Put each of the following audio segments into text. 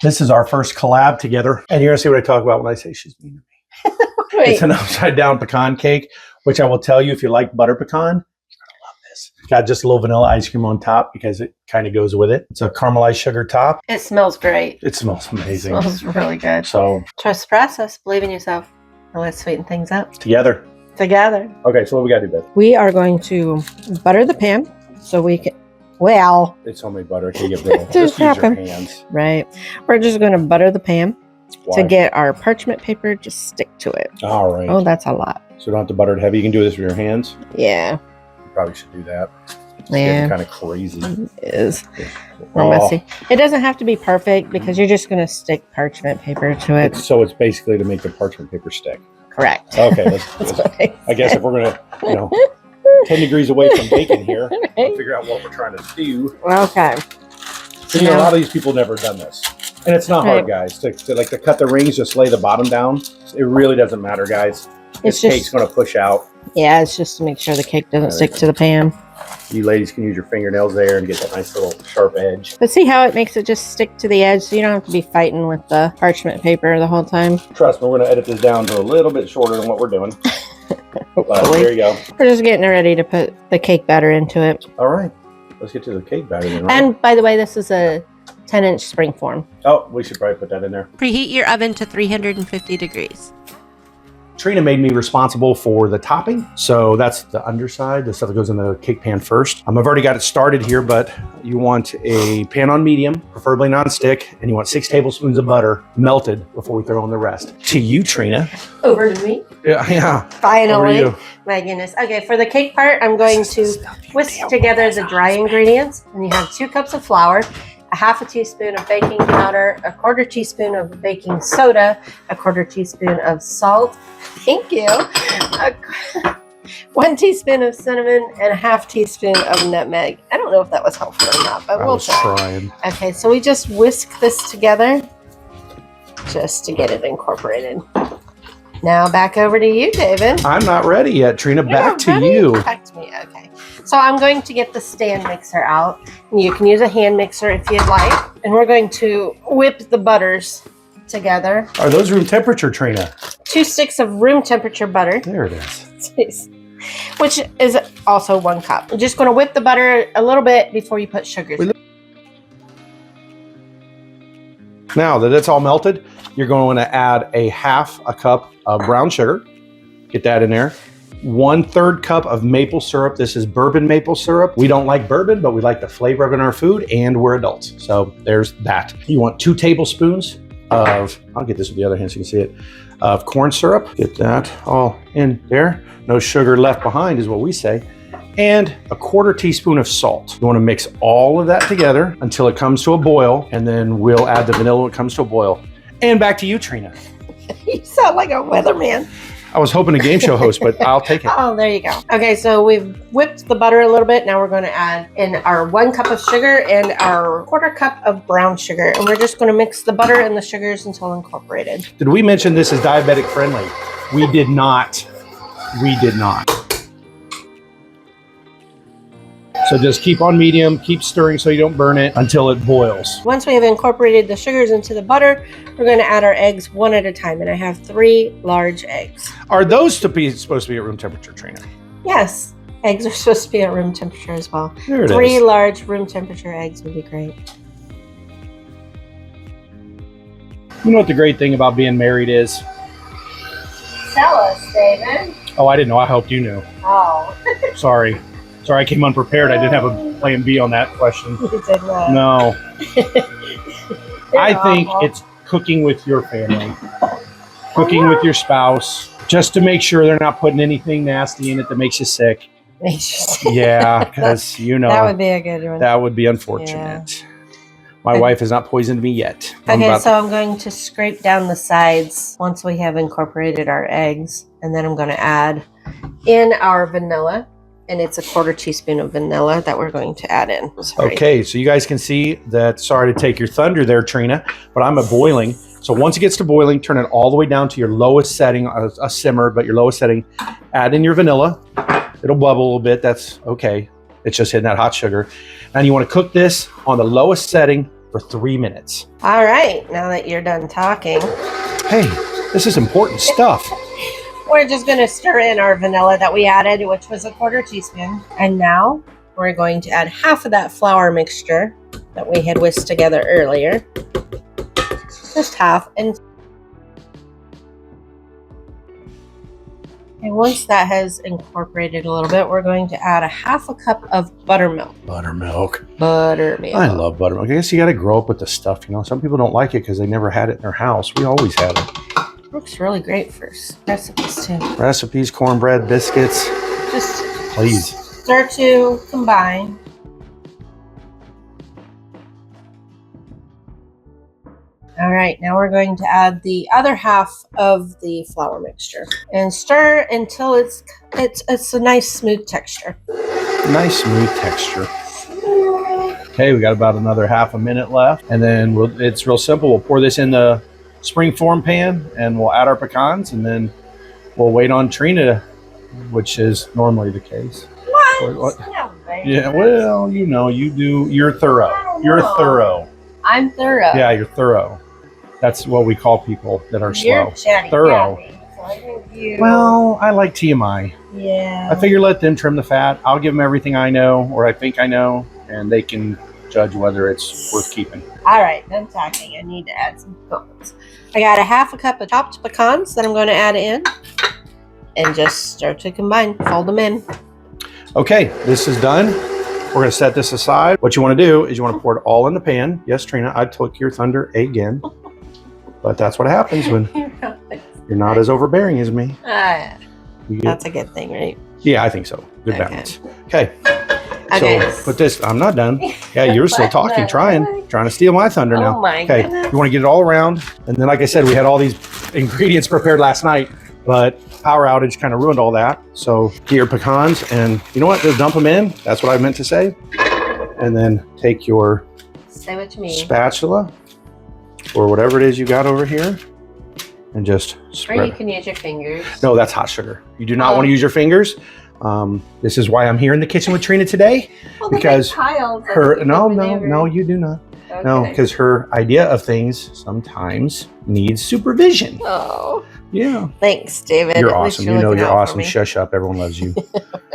This is our first collab together. And you're going to see what I talk about when I say she's mean to me. It's an upside down pecan cake, which I will tell you, if you like butter pecan, you're going to love this. Got just a little vanilla ice cream on top because it kind of goes with it. It's a caramelized sugar top. It smells great. It smells amazing. It smells really good. So trust the process. Believe in yourself. And let's sweeten things up. Together. Okay, so what we got to do, Beth? We are going to butter the pan so we can, well. It's homemade butter. Can you get brittle? Just use your hands. Right. We're just going to butter the pan to get our parchment paper to stick to it. All right. Oh, that's a lot. So you don't have to butter it heavy. You can do this with your hands. Yeah. You probably should do that. It's yeah. kind of crazy. It is. We're messy. It doesn't have to be perfect because you're just going to stick parchment paper to it. So it's basically to make the parchment paper stick. Correct. Okay. Let's I guess if we're going to, 10 degrees away from bacon here, we'll figure out what we're trying to do. Okay. So, a lot of these people never done this. And it's not hard, guys. To cut the rings, just lay the bottom down. It really doesn't matter, guys. This cake's going to push out. Yeah, it's just to make sure the cake doesn't stick to the pan. You ladies can use your fingernails there and get that nice little sharp edge. But see how it makes it just stick to the edge so you don't have to be fighting with the parchment paper the whole time? Trust me, we're going to edit this down to a little bit shorter than what we're doing. There you go. We're just getting ready to put the cake batter into it. All right. Let's get to the cake batter then, right? And by the way, this is a 10-inch spring form. Oh, we should probably put that in there. Preheat your oven to 350 degrees. Trina made me responsible for the topping. So that's the underside, the stuff that goes in the cake pan first. I've already got it started here, but you want a pan on medium, preferably non-stick, and you want 6 tablespoons of butter melted before we throw in the rest. To you, Trina. Over to me. Yeah. Finally. My goodness. Okay, for the cake part, I'm going to whisk together the dry ingredients. And you have 2 cups of flour, a half a teaspoon of baking powder, a 1/4 teaspoon of baking soda, a 1/4 teaspoon of salt. Thank you. 1 teaspoon of cinnamon and a 1/2 teaspoon of nutmeg. I don't know if that was helpful or not, but we'll try. Okay, so we just whisk this together just to get it incorporated. Now back over to you, David. I'm not ready yet, Trina. Back to you. Back to me. Okay. So I'm going to get the stand mixer out. You can use a hand mixer if you'd like. And we're going to whip the butters together. Are those room temperature, Trina? 2 sticks of room temperature butter. There it is. Which is also 1 cup. I'm just going to whip the butter a little bit before you put sugars in. Now that it's all melted, you're going to add a 1/2 cup of brown sugar. Get that in there. 1/3 cup of maple syrup. This is bourbon maple syrup. We don't like bourbon, but we like the flavor of it in our food, and we're adults. So there's that. You want 2 tablespoons of, I'll get this with the other hand so you can see it, of corn syrup. Get that all in there. No sugar left behind is what we say. And a 1/4 teaspoon of salt. You want to mix all of that together until it comes to a boil, and then we'll add the vanilla when it comes to a boil. And back to you, Trina. You sound like a weatherman. I was hoping a game show host, but I'll take it. Oh, there you go. Okay, so we've whipped the butter a little bit. Now we're going to add in our 1 cup of sugar and our 1/4 cup of brown sugar. And we're just going to mix the butter and the sugars until incorporated. Did we mention this is diabetic friendly? We did not. We did not. So just keep on medium, keep stirring so you don't burn it until it boils. Once we have incorporated the sugars into the butter, we're going to add our eggs 1 at a time. And I have 3 large eggs. Are those supposed to be at room temperature, Trina? Yes. Eggs are supposed to be at room temperature as well. There it 3 is. large room temperature eggs would be great. You know what the great thing about being married is? Tell us, David. Oh, I didn't know. I hoped you knew. Oh. Sorry, I came unprepared. I didn't have a plan B on that question. You did not. No. I think awful. it's cooking with your family, cooking with your spouse, just to make sure they're not putting anything nasty in it that makes you sick. Yeah, because that would be a good one. That would be unfortunate. Yeah. My wife has not poisoned me yet. Okay, so I'm going to scrape down the sides once we have incorporated our eggs. And then I'm going to add in our vanilla. And it's a 1/4 teaspoon of vanilla that we're going to add in. Sorry. Okay, so you guys can see that, sorry to take your thunder there, Trina, but I'm at boiling. So once it gets to boiling, turn it all the way down to your lowest setting, a simmer, but your lowest setting. Add in your vanilla. It'll bubble a little bit. That's okay. It's just hitting that hot sugar. And you want to cook this on the lowest setting for 3 minutes. All right, now that you're done talking, Hey, this is important stuff. we're just going to stir in our vanilla that we added, which was a 1/4 teaspoon. And now we're going to add half of that flour mixture that we had whisked together earlier. Just half. And once that has incorporated a little bit, we're going to add a 1/2 cup of buttermilk. Buttermilk. Buttermilk. I love buttermilk. I guess you got to grow up with the stuff, you know. Some people don't like it because they never had it in their house. We always had it. Works really great for recipes too. Recipes, cornbread, biscuits. Just Please. start to combine. All right, now we're going to add the other half of the flour mixture and stir until it's a nice smooth texture. Nice smooth texture. Okay, we got about another half a minute left, and then it's real simple. We'll pour this in the springform pan, and we'll add our pecans, and then we'll wait on Trina, which is normally the case. What? No, baby. Yeah, well, you know, you're thorough. You're thorough. I'm thorough. Yeah, you're thorough. That's what we call people that are You're slow. chatty Thorough. Cathy, so I think you. Well, I like TMI. Yeah. I figure let them trim the fat. I'll give them everything I know, or I think I know, and they can judge whether it's worth keeping. All right, done talking. I need to add some pecans. I got a 1/2 cup of chopped pecans that I'm going to add in and just start to combine. Fold them in. Okay, this is done. We're going to set this aside. What you want to do is you want to pour it all in the pan. Yes, Trina, I took your thunder again. But that's what happens when you're not as overbearing as me. That's a good thing, right? Yeah, I think so. Good Okay. balance. Okay. Okay. So put this, I'm not done. Yeah, you're still talking, trying to steal my thunder now. Oh my Okay, goodness. you want to get it all around. And then, like I said, we had all these ingredients prepared last night, but power outage kind of ruined all that. So get your pecans, and you know what? Just dump them in. That's what I meant to say. And then take your Say what you mean. spatula or whatever it is you got over here and just Or spread. you can use your fingers. No, that's hot sugar. You do not want to use your fingers. This is why I'm here in the kitchen with Trina today. Well, because piles no, you do not. Okay. No, because her idea of things sometimes needs supervision. Oh, Yeah. thanks, David. You're At least awesome. you're You know looking you're out for awesome. me. Shush up. Everyone loves you.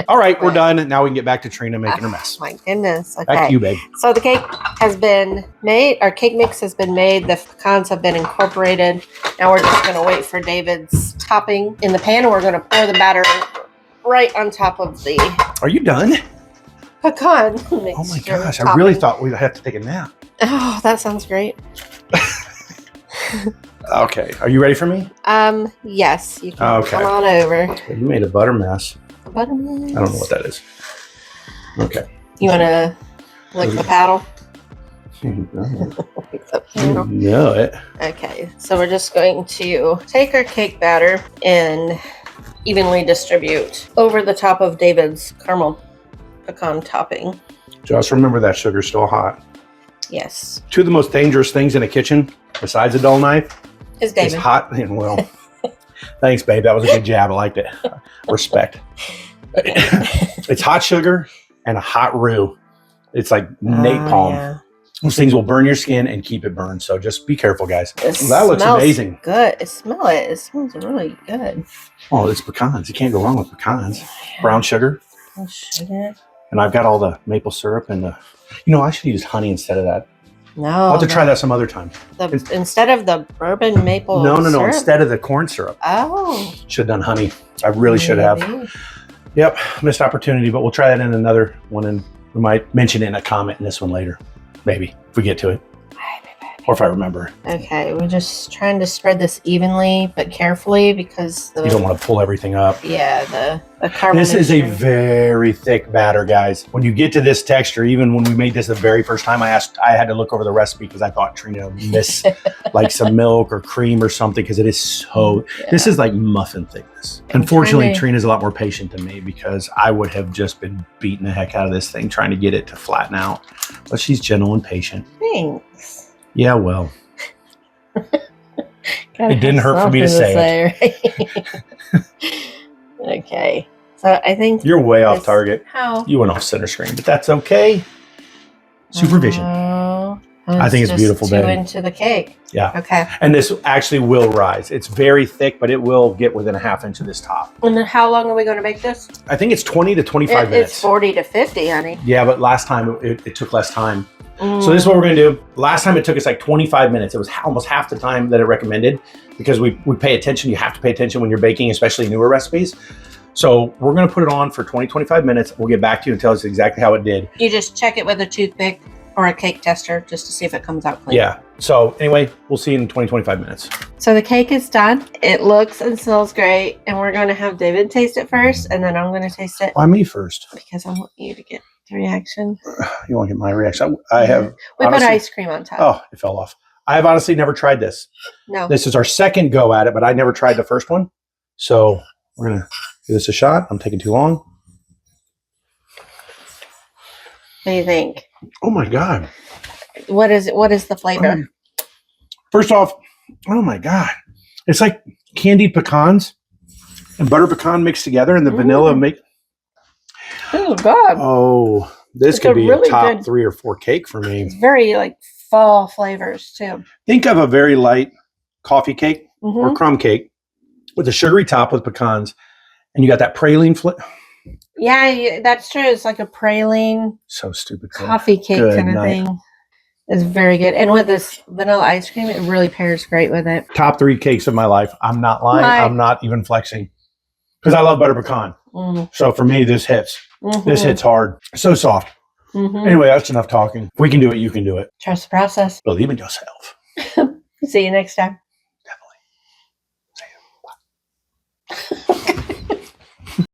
All right, we're done. Now we can get back to Trina making her mess. My goodness. Okay. Back to you, babe. So the cake has been made. Our cake mix has been made. The pecans have been incorporated. Now we're just going to wait for David's topping in the pan, and we're going to pour the batter right on top of the Are you done? pecan mixture. Oh my gosh, I topping. really thought we'd have to take a nap. Oh, that sounds great. Okay, are you ready for me? Yes, you can Okay. come on over. You made a butter mess. Buttermilk. I don't know what that is. Okay. You want to lick the paddle? No. Lick the paddle. Know it. Okay, so we're just going to take our cake batter and evenly distribute over the top of David's caramel pecan topping. Just remember that sugar's still hot. Yes, Two of the most dangerous things in a kitchen, besides a dull knife, is is David. hot and well. Thanks, babe. That was a good jab. I liked it. Respect. It's hot sugar and a hot roux. It's like napalm. Yeah. Those things will burn your skin and keep it burned. So just be careful, guys. It That looks smells amazing. Good. Smell it. It smells really good. Oh, it's pecans. You can't go wrong with pecans. Brown sugar. Oh, sugar. And I've got all the maple syrup and the, I should use honey instead of that. No. I'll have to try that some other time. Instead of the bourbon maple No. syrup? Instead of the corn syrup. Oh. Should have done honey. I really should have. Maybe. Yep. Missed opportunity, but we'll try that in another one and we might mention it in a comment in this one later. Maybe if we get to it. Or if I remember. Okay, we're just trying to spread this evenly but carefully because You don't want to pull everything up. the caramel. This is a mixture. very thick batter, guys. When you get to this texture, even when we made this the very first time, I had to look over the recipe because I thought Trina would miss like some milk or cream or something because it is so, this is like muffin thickness. Unfortunately, trying to- Trina's a lot more patient than me because I would have just been beating the heck out of this thing trying to get it to flatten out. But she's gentle and patient. Thanks. Yeah, well. Gotta It didn't have hurt for me to something say right? Okay, so I think You're way off this- target. How? You went off center screen, but that's okay. Supervision. Oh, I think it's just beautiful, too babe. into the cake. Yeah. Okay. And this actually will rise. It's very thick, but it will get within a half inch of this top. And then how long are we going to bake this? I think it's 20 to 25 minutes. It's 40 to 50, honey. Yeah, but last time it took less time. So this is what we're going to do. Last time it took us like 25 minutes. It was almost half the time that it recommended because we pay attention. You have to pay attention when you're baking, especially newer recipes. So we're going to put it on for 20, 25 minutes. We'll get back to you and tell us exactly how it did. You just check it with a toothpick or a cake tester just to see if it comes out clean. Yeah. So anyway, we'll see you in 20, 25 minutes. So the cake is done. It looks and smells great. And we're going to have David taste it first. And then I'm going to taste it. Why me first? Because I want you to get the reaction. You want to get my reaction? I have. We honestly, put ice cream on top. Oh, it fell off. I have honestly never tried this. No. This is our second go at it, but I never tried the first one. So we're going to give this a shot. I'm taking too long. What do you think? Oh my God. What is the flavor? First off, oh my God. It's like candied pecans and butter pecan mixed together and the vanilla make. Oh God. Oh, this It's could a be really a top good- 3 or 4 cake for me. It's very like fall flavors too. Think of a very light coffee cake or Mhm. crumb cake with a sugary top with pecans. And you got that praline Yeah, that's true. It's like a praline So stupid. Phil. coffee cake Good kind of night. thing. It's very good. And with this vanilla ice cream, it really pairs great with it. Top 3 cakes of my life. I'm not lying. Why? I'm not even flexing. Because I love butter pecan. Mm. So for me, this hits. This Mhm. hits hard. So soft. Mhm. Anyway, that's enough talking. If we can do it, you can do it. Trust the process. Believe in yourself. See you next time.